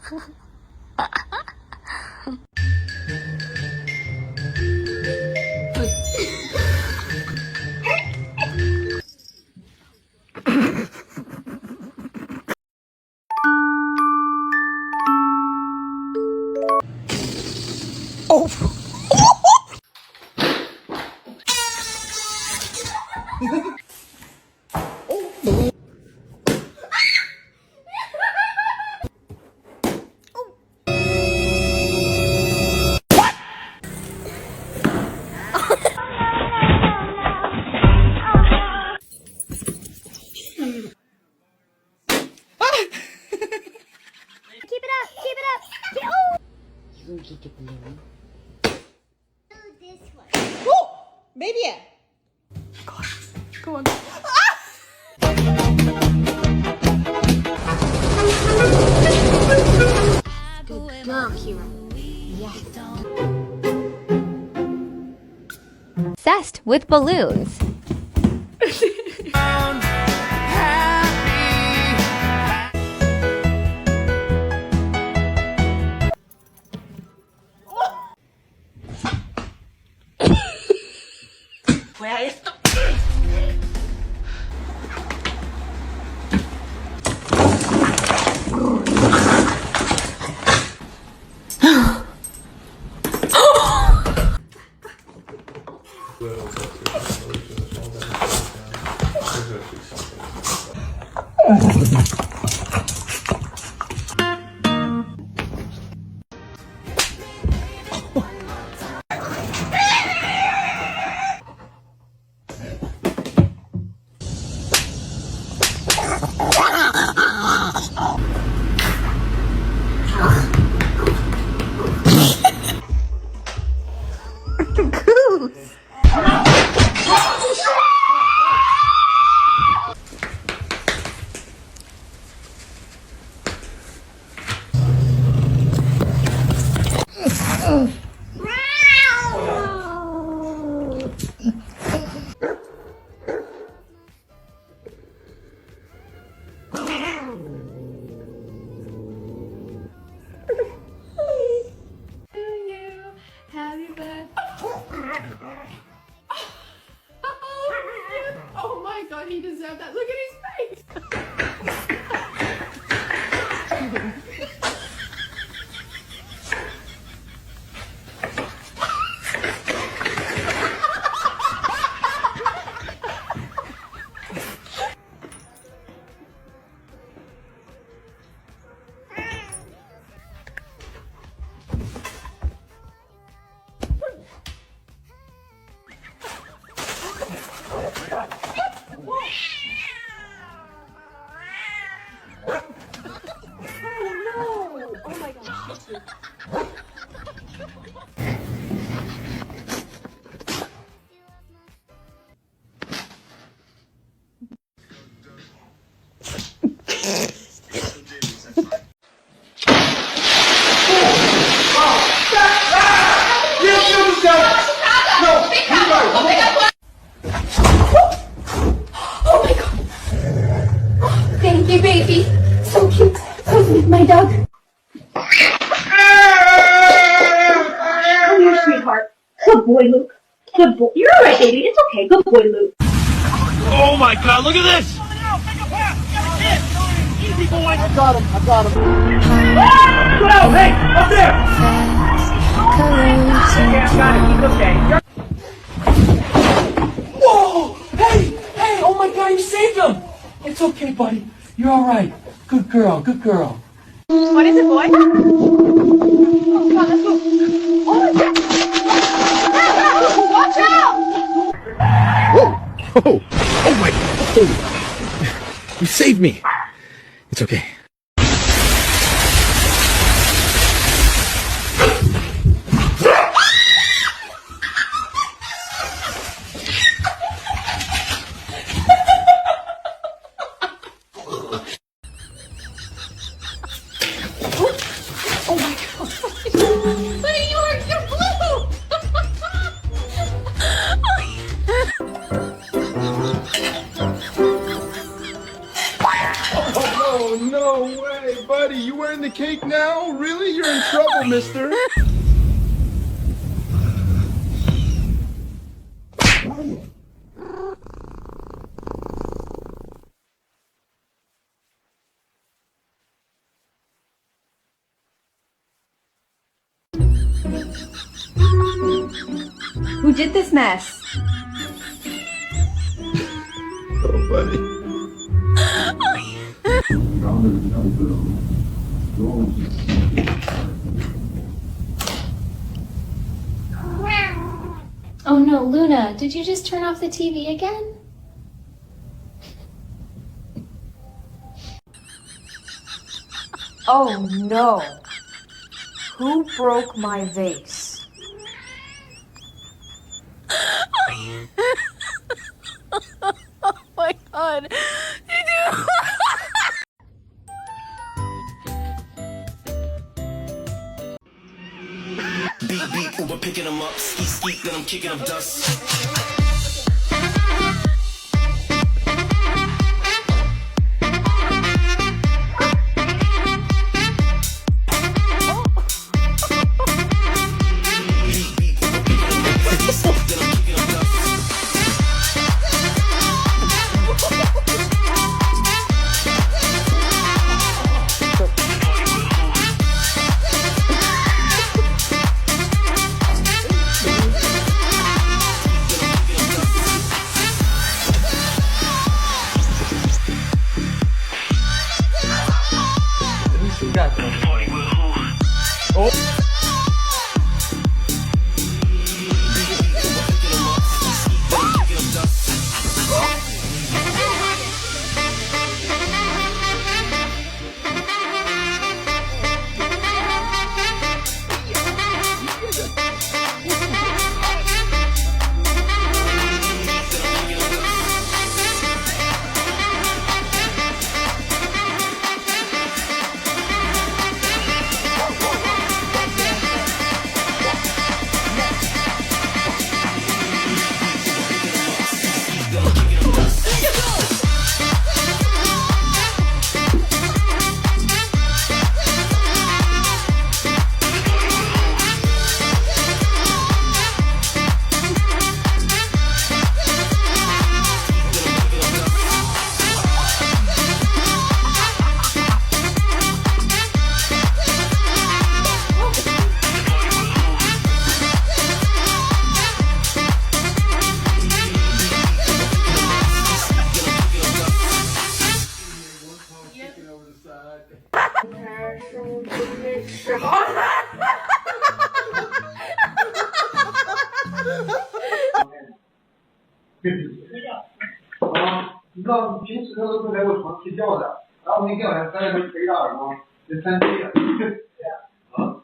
Keep it up! Keep it up! Oh! You gonna kick it balloon? Do this one. Oh! Baby! Go on. Ah! Good girl, Kira. Obsessed with balloons. Where is the... Oh my god, he deserved that. Look at his face. Thank you, baby. So cute. So sweet, my dog. Come here, sweetheart. Good boy, Luke. Good boy. You're all right, baby. It's okay. Good boy, Luke. Oh my god, look at this! I got him. Whoa, hey, up there! Okay, I got him. He's okay. Whoa! Hey! Oh my god, you saved him! It's okay, buddy. You're alright. Good girl. What is it, boy? Oh, come on, let's go. Oh, my God. Watch out! Whoa! Oh my god! You saved me! It's okay. Oh no! buddy, you wearing the cake now? Really? You're in trouble, mister. Who did this mess? Oh, buddy. Oh no, Luna, did you just turn off the TV again? Oh no. Who broke my vase? Oh my god. Beat, beat, Uber picking them up. Ski, ski, then I'm kicking up dust.你知道平时他都不在我床睡觉的，然后那天晚上在那边捶他耳光，这3G了。啊。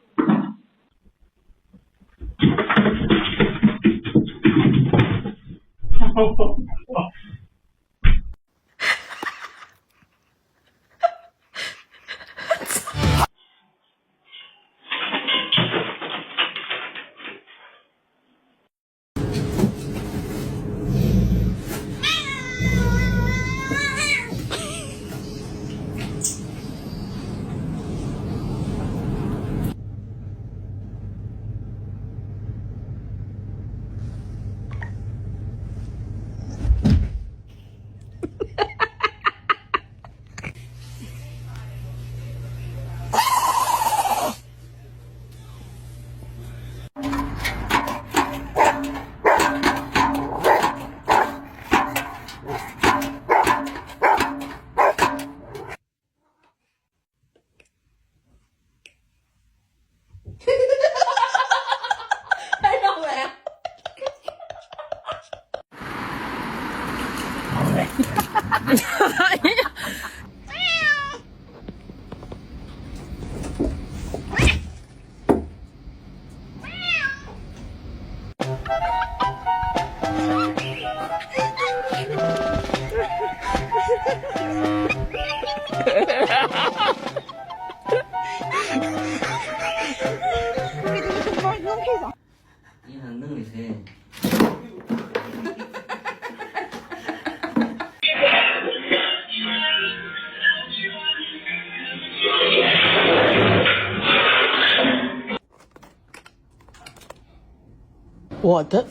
我的。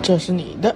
这是你的。